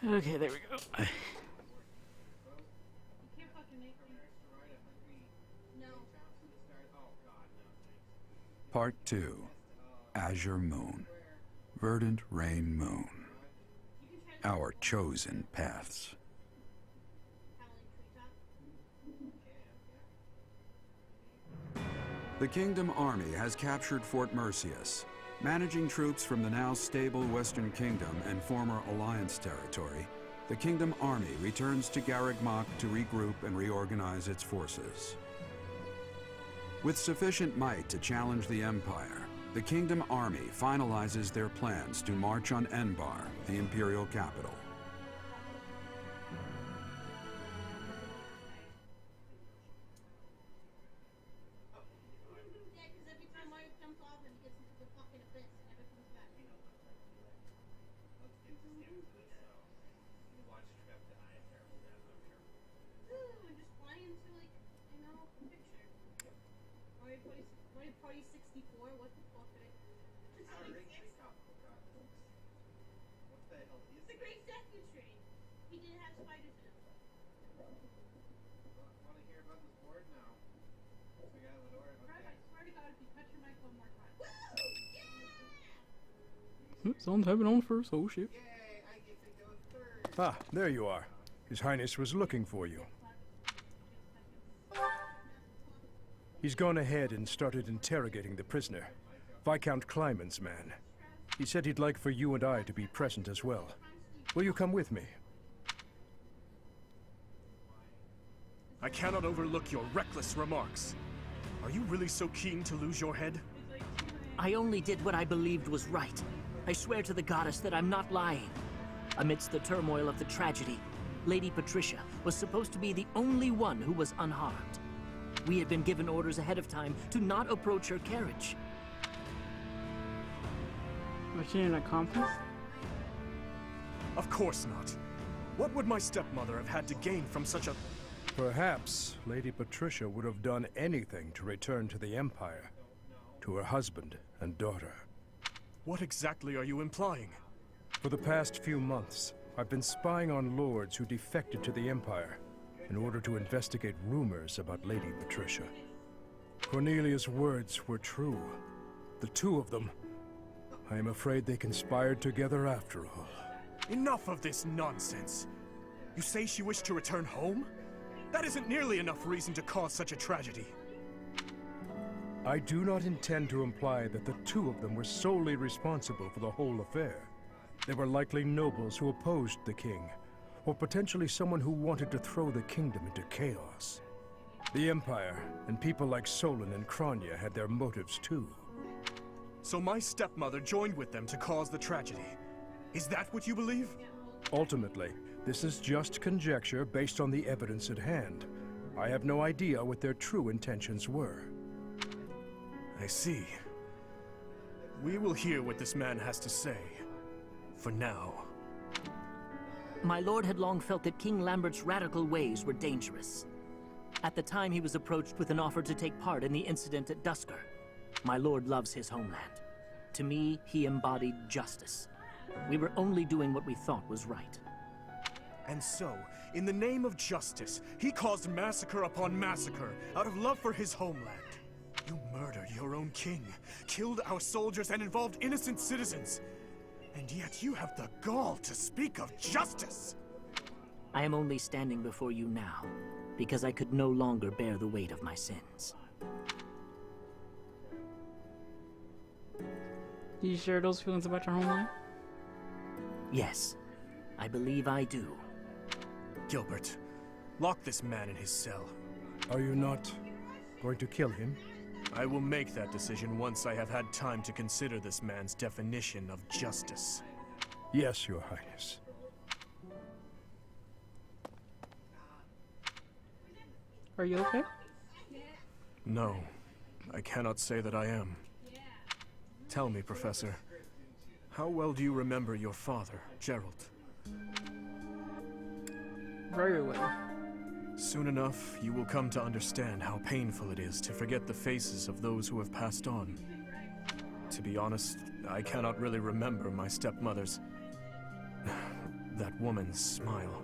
Okay, there we go. Part 2. Azure Moon. Verdant Rain Moon. Our chosen paths. The Kingdom Army has captured Fort Mercius. Managing troops from the now stable Western Kingdom and former Alliance territory, the Kingdom Army returns to Garreg to regroup and reorganize its forces. With sufficient might to challenge the Empire, the Kingdom Army finalizes their plans to march on Enbar, the Imperial capital. Someone's having on first. Oh shit. Ah, there you are. His Highness was looking for you. He's gone ahead and started interrogating the prisoner, Viscount Kleiman's man. He said he'd like for you and I to be present as well. Will you come with me? I cannot overlook your reckless remarks. Are you really so keen to lose your head? I only did what I believed was right. I swear to the goddess that I'm not lying. Amidst the turmoil of the tragedy, Lady Patricia was supposed to be the only one who was unharmed. We had been given orders ahead of time to not approach her carriage. Was she in a accomplice? Of course not. What would my stepmother have had to gain from such a... Perhaps Lady Patricia would have done anything to return to the Empire, to her husband and daughter. What exactly are you implying? For the past few months, I've been spying on lords who defected to the Empire in order to investigate rumors about Lady Patricia. Cornelia's words were true. The two of them, I am afraid they conspired together after all. Enough of this nonsense. You say she wished to return home? That isn't nearly enough reason to cause such a tragedy. I do not intend to imply that the two of them were solely responsible for the whole affair. They were likely nobles who opposed the king, or potentially someone who wanted to throw the kingdom into chaos. The Empire and people like Solon and Kranya had their motives too. So my stepmother joined with them to cause the tragedy. Is that what you believe? Ultimately, this is just conjecture based on the evidence at hand. I have no idea what their true intentions were. I see. We will hear what this man has to say. For now. My lord had long felt that King Lambert's radical ways were dangerous. At the time, he was approached with an offer to take part in the incident at Dusker. My lord loves his homeland. To me, he embodied justice. We were only doing what we thought was right. And so, in the name of justice, he caused massacre upon massacre out of love for his homeland. You murdered your own king, killed our soldiers, and involved innocent citizens. And yet you have the gall to speak of justice! I am only standing before you now, because I could no longer bear the weight of my sins. Do you share those feelings about your homeland? Yes, I believe I do. Gilbert, lock this man in his cell. Are you not going to kill him? I will make that decision once I have had time to consider this man's definition of justice. Yes, Your Highness. Are you okay? No, I cannot say that I am. Tell me, Professor, how well do you remember your father, Gerald? Very well. Soon enough, you will come to understand how painful it is to forget the faces of those who have passed on. To be honest, I cannot really remember my stepmother's... that woman's smile,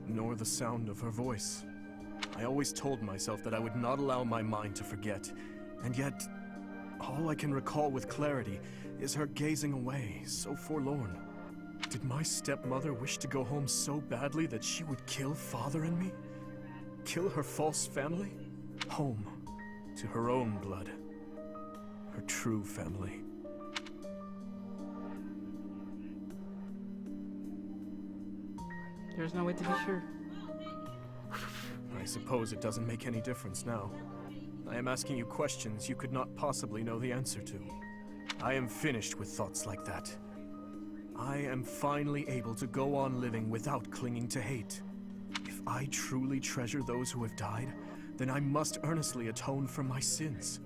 nor the sound of her voice. I always told myself that I would not allow my mind to forget, and yet, all I can recall with clarity is her gazing away, so forlorn. Did my stepmother wish to go home so badly that she would kill Father and me? Kill her false family? Home, to her own blood. Her true family. There's no way to be sure. I suppose it doesn't make any difference now. I am asking you questions you could not possibly know the answer to. I am finished with thoughts like that. I am finally able to go on living without clinging to hate. If I truly treasure those who have died, then I must earnestly atone for my sins.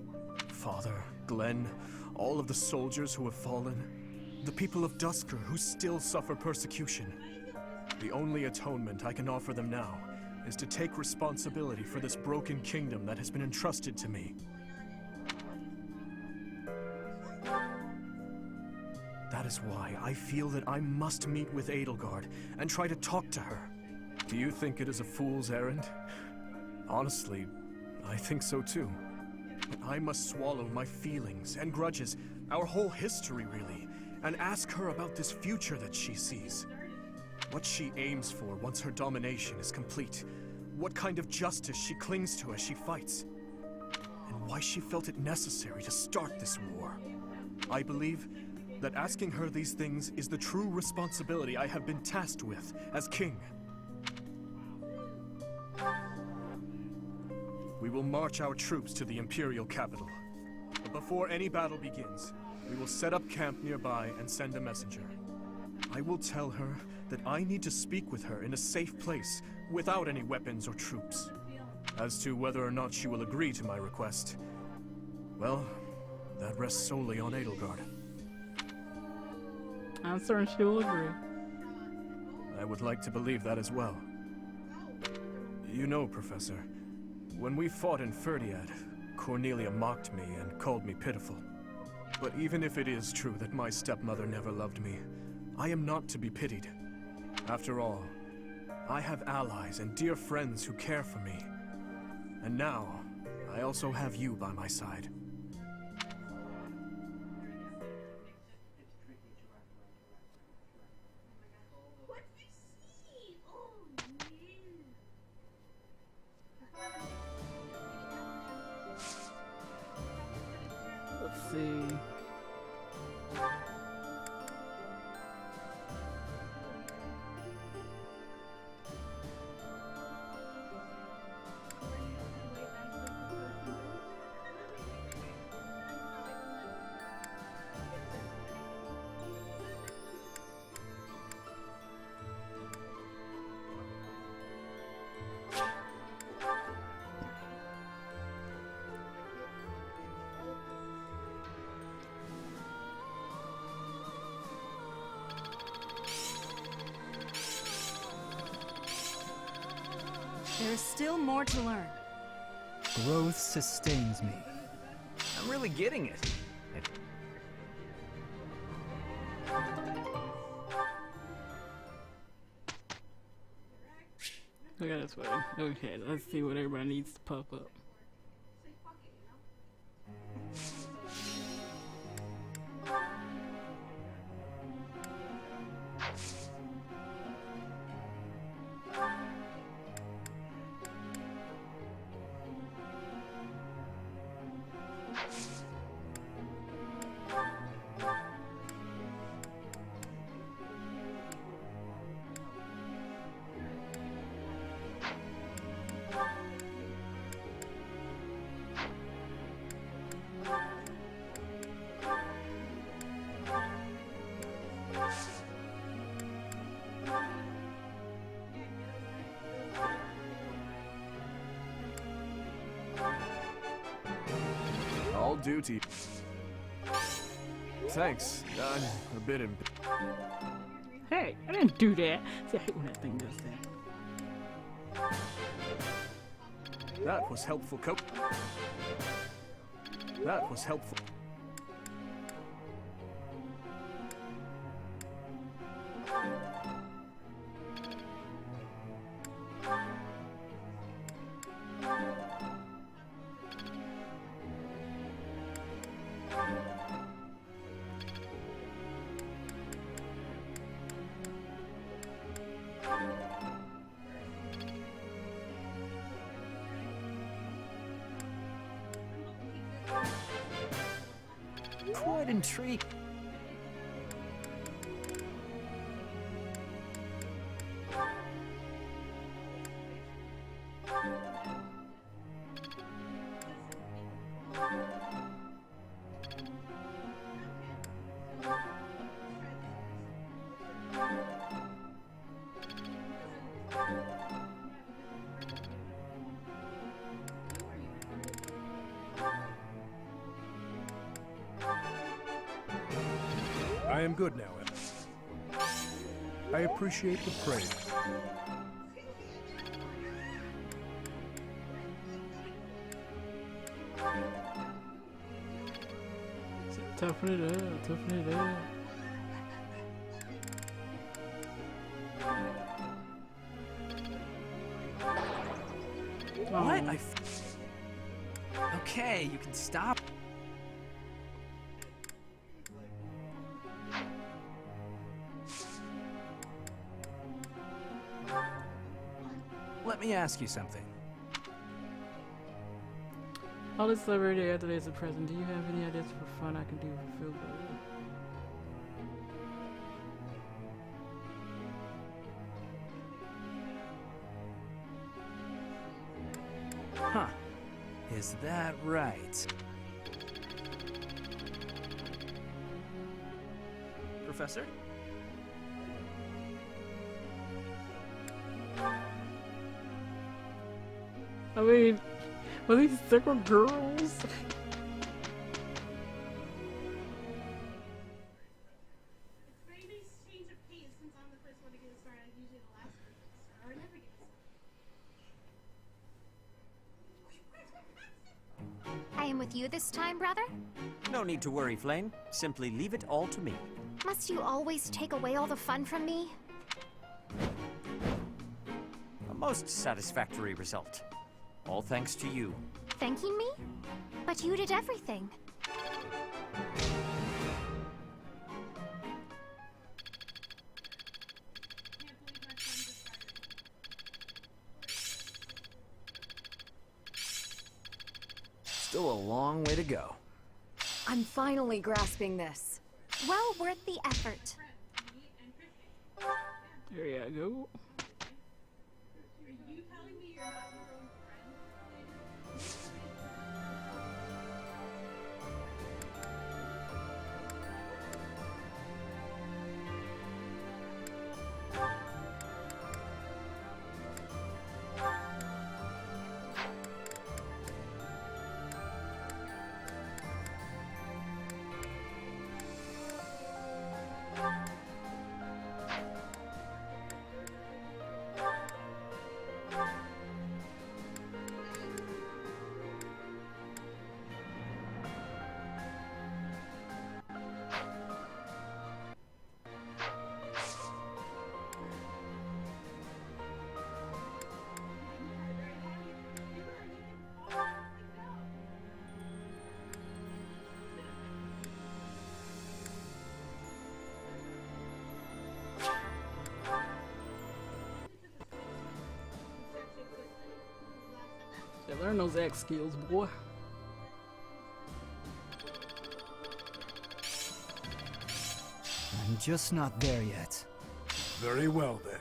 Father, Glenn, all of the soldiers who have fallen, the people of Duscur who still suffer persecution. The only atonement I can offer them now is to take responsibility for this broken kingdom that has been entrusted to me. That is why I feel that I must meet with Edelgard and try to talk to her. Do you think it is a fool's errand? Honestly, I think so too. But I must swallow my feelings and grudges, our whole history really, and ask her about this future that she sees. What she aims for once her domination is complete. What kind of justice she clings to as she fights. And why she felt it necessary to start this war. I believe that asking her these things is the true responsibility I have been tasked with as king. We will march our troops to the Imperial capital. But before any battle begins, we will set up camp nearby and send a messenger. I will tell her that I need to speak with her in a safe place, without any weapons or troops. As to whether or not she will agree to my request, well, that rests solely on Edelgard. I'm certain she will agree. I would like to believe that as well. You know, Professor, when we fought in Ferdiad, Cornelia mocked me and called me pitiful. But even if it is true that my stepmother never loved me, I am not to be pitied. After all, I have allies and dear friends who care for me. And now, I also have you by my side. Let's see. There's still more to learn. Growth sustains me. I'm really getting it. Look at this way. Okay, let's see what everybody needs to pop up. All duty. Thanks. I'm a bit Hey, I didn't do that. See, I hate when that thing does that. That was helpful, That was helpful. Quite intrigued. I am good now, Emma. I appreciate the praise. Toughen it up, toughen it up. What? Okay, you can stop. Let me ask you something. All this celebrity after there's a present. Do you have any ideas for fun I can do for feel good? Huh. Is that right? Professor? I mean, were these secret girls? I am with you this time, brother? No need to worry, Flame. Simply leave it all to me. Must you always take away all the fun from me? A most satisfactory result. All thanks to you. Thanking me? But you did everything. Still a long way to go. I'm finally grasping this. Well worth the effort. There you go. Yeah, learn those X skills, boy. I'm just not there yet. Very well, then.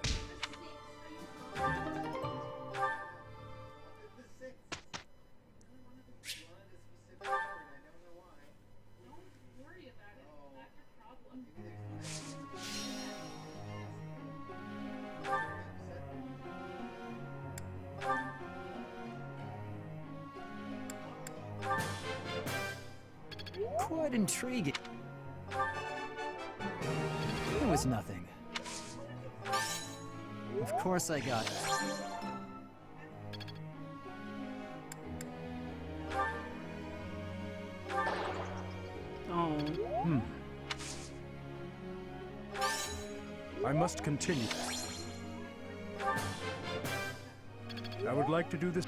Quite intriguing. It was nothing. Of course I got it. Oh. I must continue. I would like to do this.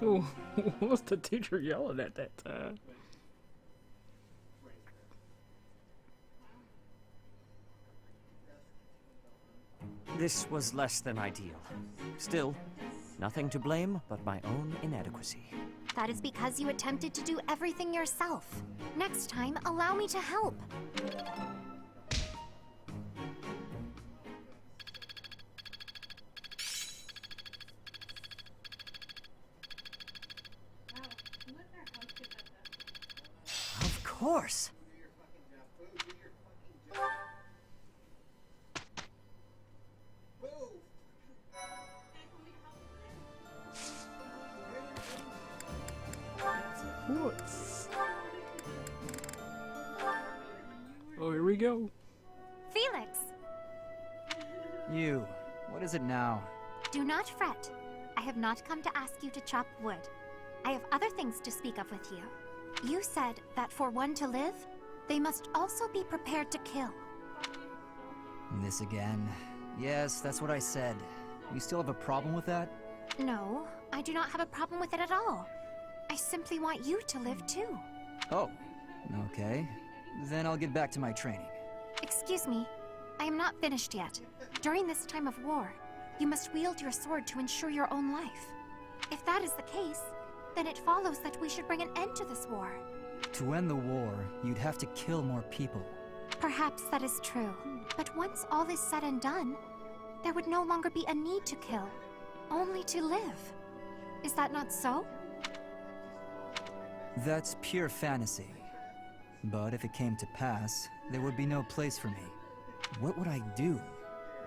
Ooh, what's the teacher yelling at that time? This was less than ideal. Still, nothing to blame but my own inadequacy. That is because you attempted to do everything yourself. Next time, allow me to help. Of course! What? Oh, here we go. Felix, You, what is it now? do not fret. I have not come to ask you to chop wood. I have other things to speak of with you. You said that for one to live, they must also be prepared to kill. This again. Yes, that's what I said. You still have a problem with that? No, I do not have a problem with it at all. I simply want you to live too. Oh, okay. Then I'll get back to my training. Excuse me, I am not finished yet. During this time of war, you must wield your sword to ensure your own life. If that is the case, then it follows that we should bring an end to this war. To end the war, you'd have to kill more people. Perhaps that is true. But once all is said and done, there would no longer be a need to kill, only to live. Is that not so? That's pure fantasy. But if it came to pass, there would be no place for me. What would I do?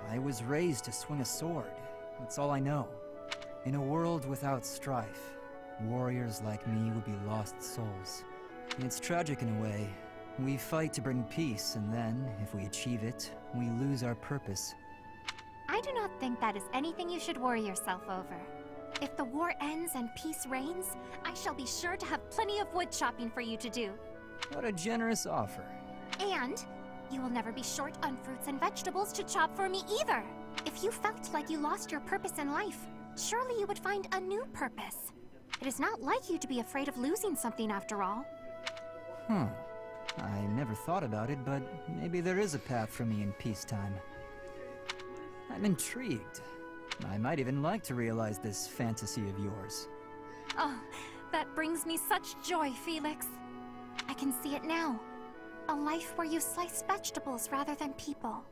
I was raised to swing a sword. That's all I know. In a world without strife, warriors like me would be lost souls. It's tragic in a way. We fight to bring peace, and then, if we achieve it, we lose our purpose. I do not think that is anything you should worry yourself over. If the war ends and peace reigns, I shall be sure to have plenty of wood chopping for you to do. What a generous offer. And you will never be short on fruits and vegetables to chop for me either. If you felt like you lost your purpose in life, surely you would find a new purpose. It is not like you to be afraid of losing something after all. I never thought about it, but maybe there is a path for me in peacetime. I'm intrigued. I might even like to realize this fantasy of yours. Oh, that brings me such joy, Felix. I can see it now. A life where you slice vegetables rather than people.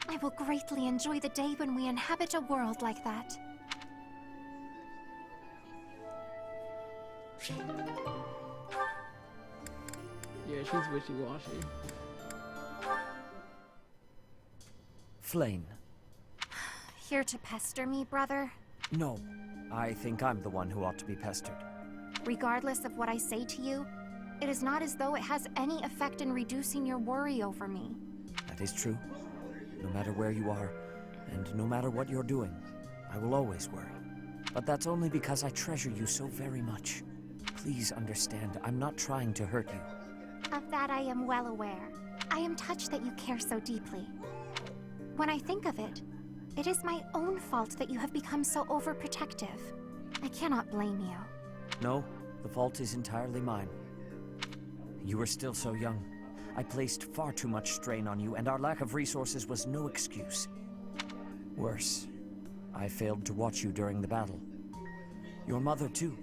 I will greatly enjoy the day when we inhabit a world like that. Yeah, she's wishy-washy. Flame. Here to pester me, brother? No, I think I'm the one who ought to be pestered. Regardless of what I say to you, it is not as though it has any effect in reducing your worry over me. That is true. No matter where you are, and no matter what you're doing, I will always worry. But that's only because I treasure you so very much. Please understand, I'm not trying to hurt you. Of that I am well aware. I am touched that you care so deeply. When I think of it, it is my own fault that you have become so overprotective. I cannot blame you. No, the fault is entirely mine. You were still so young. I placed far too much strain on you, and our lack of resources was no excuse. Worse, I failed to watch you during the battle. Your mother, too.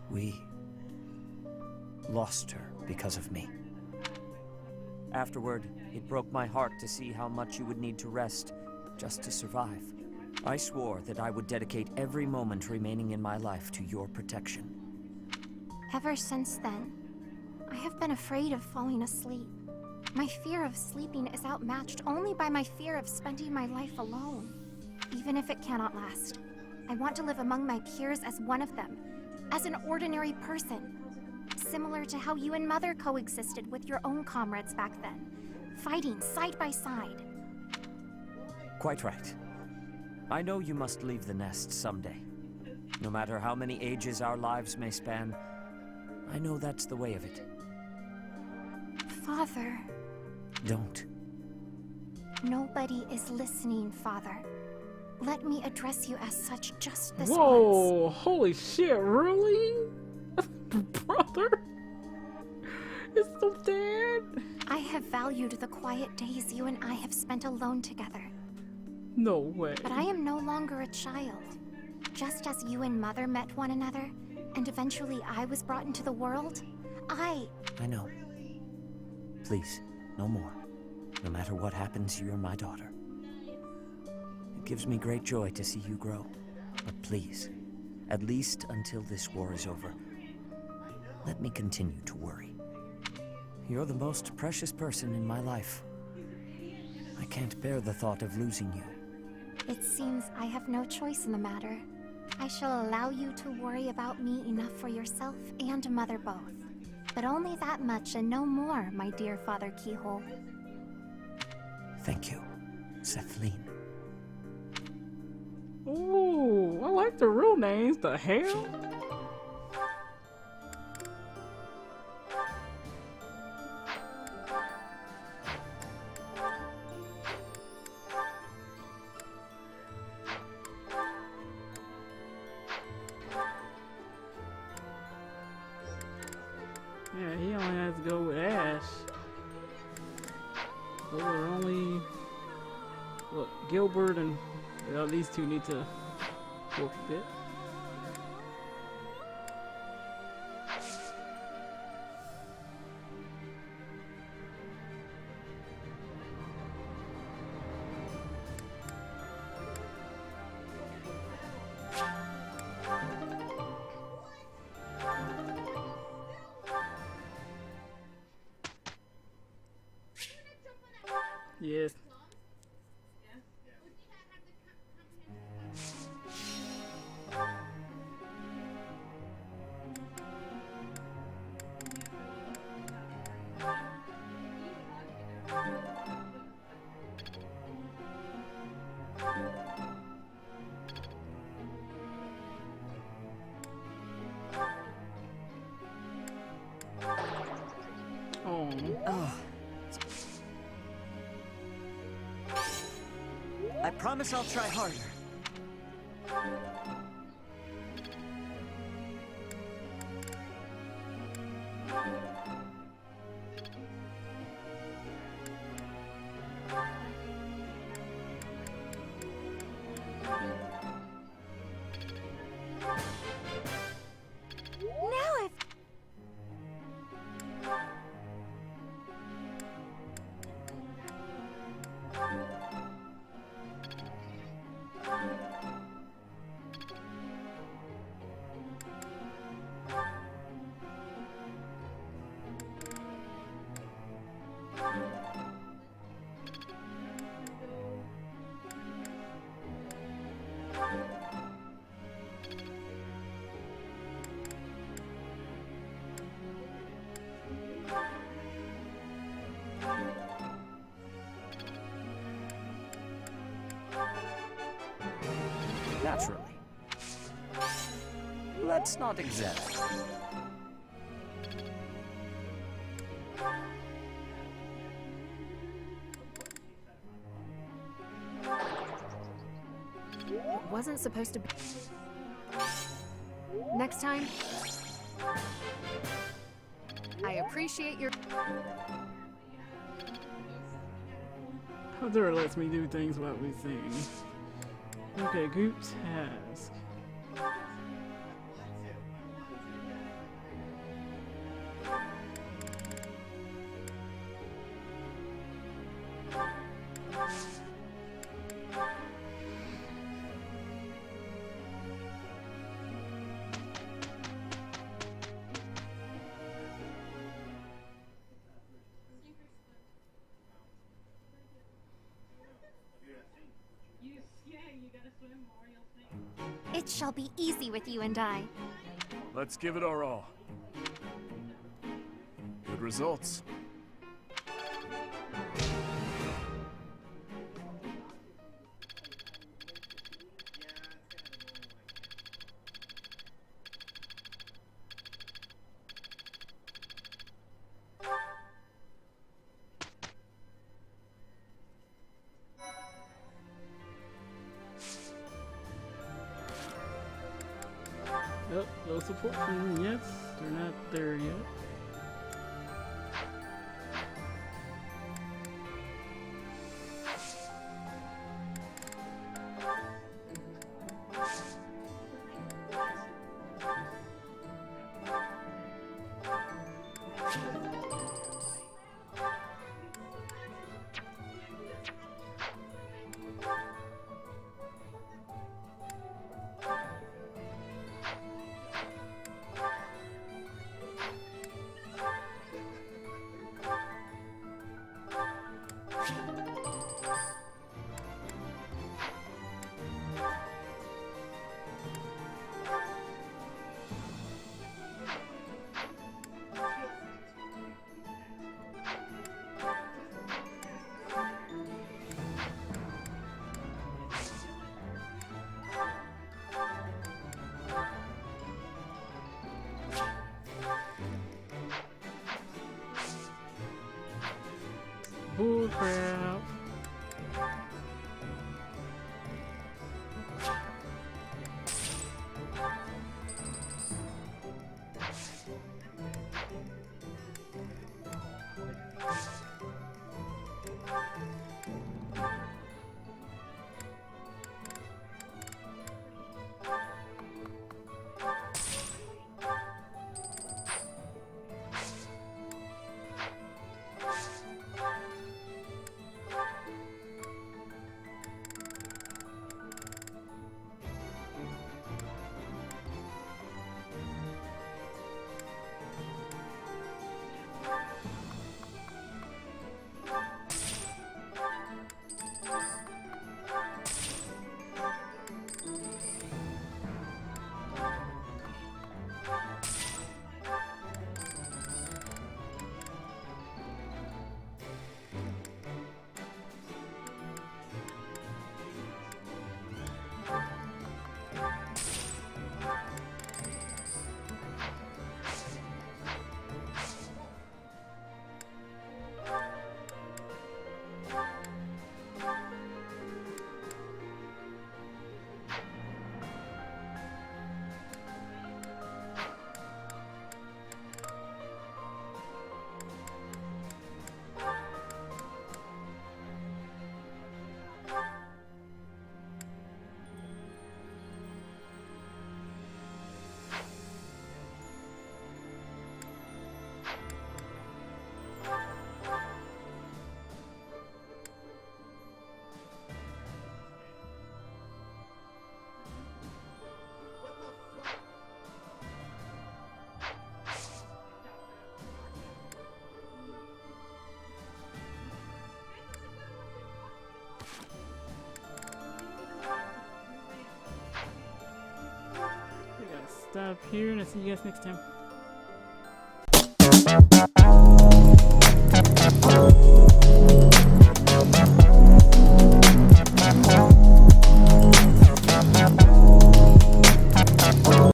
We lost her because of me. Afterward, it broke my heart to see how much you would need to rest just to survive. I swore that I would dedicate every moment remaining in my life to your protection. Ever since then, I have been afraid of falling asleep. My fear of sleeping is outmatched only by my fear of spending my life alone. Even if it cannot last, I want to live among my peers as one of them, as an ordinary person. Similar to how you and Mother coexisted with your own comrades back then, fighting side by side. Quite right. I know you must leave the nest someday. No matter how many ages our lives may span, I know that's the way of it. Father. Don't. Nobody is listening, Father. Let me address you as such just this Whoa, once. holy shit, really? Brother? It's so dead? I have valued the quiet days you and I have spent alone together. No way. But I am no longer a child. Just as you and Mother met one another, and eventually I was brought into the world, I know. Please, no more. No matter what happens, you're my daughter. It gives me great joy to see you grow. But please, at least until this war is over, let me continue to worry. You're the most precious person in my life. I can't bear the thought of losing you. It seems I have no choice in the matter. I shall allow you to worry about me enough for yourself and Mother both. But only that much and no more, my dear Father Keyhole. Thank you, Kathleen. Ooh, I like the real names. The hell? Yeah, he only has to go with Ash. Those are only... Look, Gilbert and... Well, these two need to work a bit. Yes. Oh. I promise I'll try harder. Naturally. Let's not exaggerate. It wasn't supposed to be. Next time. I appreciate your. Hunter lets me do things while we sing. Okay, group task. It shall be easy with you and I. Let's give it our all. Good results. No support from them yet. They're not there yet. Bull crap. Stop here, and I'll see you guys next time.